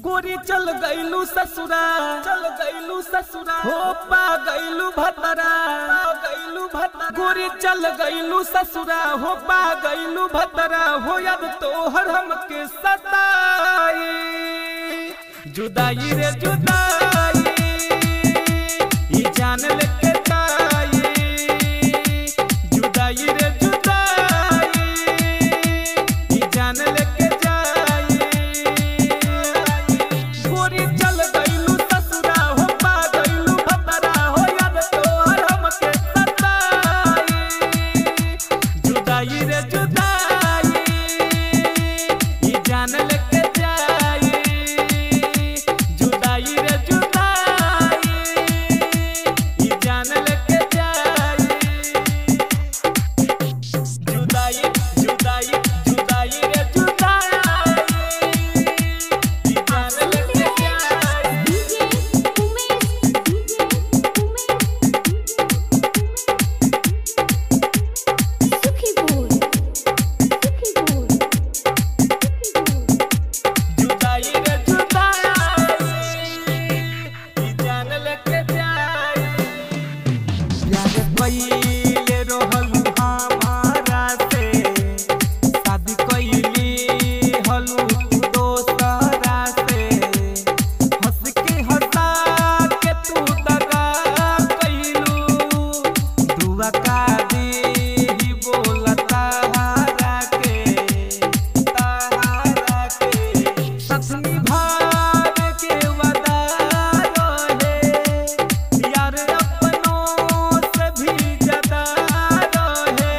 गोरी चल गईलू ससुरा हो पा गईलू भतरा गोरी चल गईलू ससुरा हो पा गईलू भतरा हो याद तोहर हमके सताई जुदाई रे जुदाई ई जान लेके जाई जुदाई रे जुदाई ई जान लेके जाई गोरी चल गईलू ससुरा हो पा गईलू भतरा हो याद तोहर हमके सताई जुदाई रे जुदाई ई जान लेके जाई जुदाई रे जुदाई ई जान लेके जाई जुदाई जुदाई जुदाई रे जुदाई ई जान लेके जाई जुदाई रे जुदाई ई जान लेके जाई प्यार कइले रहलू हमारा से शादी कइली हलू दोसरा से हंस के हंसा के तू दगा कइलू दुआ का दी बोलता हारा के ससनी भाव के वदा रहे यार अपनों से भी ज्यादा रहे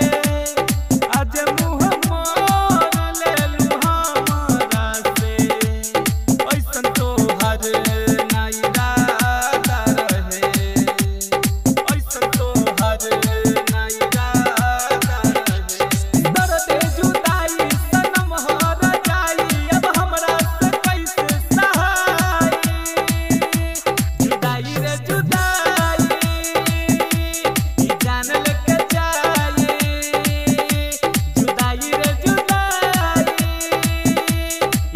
आज मुँह मोर लेलू हमारा से ऐसन तोहर ना इरादा रहे ऐसन तोहर ना इरादा रहे दर्द जुदाई सनम हर जाई अब हमरा से कैसे सहाई जुदाई रे जुदाई ई जान लेके जाई जुदाई रे जुदाई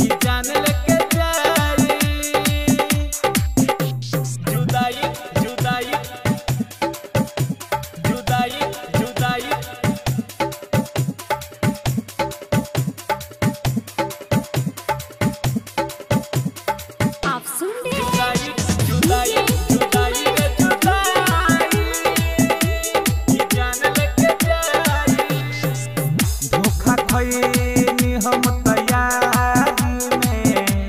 ई जान लेके जाई जुदाई जुदाई जुदाई जुदाई आप सुन रहे हैं जुदाई जुदाई रे जुदाई ई जान लेके जाई धोखा खइनी हम तैयारी में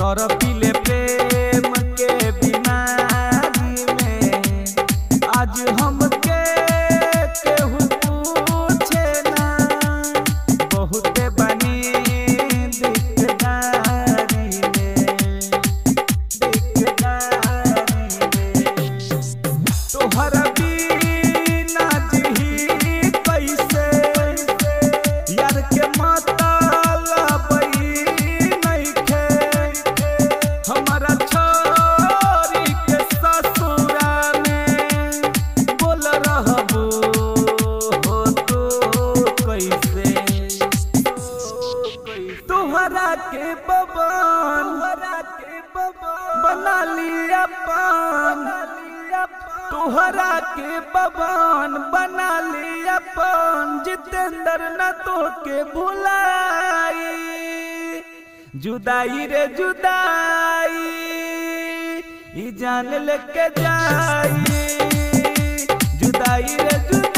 तरफिले प्रेम के बीमारी में आज हमके केहू पूछे ना बहुते बनी दिकदारी में तोहरा बिना जीही कैसे यार के मतलबई नइखे हमारा छोरी के ससुरा में बोल रहबो हो तो कैसे तोहरा के बबन बना लिया पान तोहरा के बबन बना लिया पान जितेंद्र न तो के भुलाई जुदाई रे जुदाई ई जान लेके जाई जुदाई रे जुदाई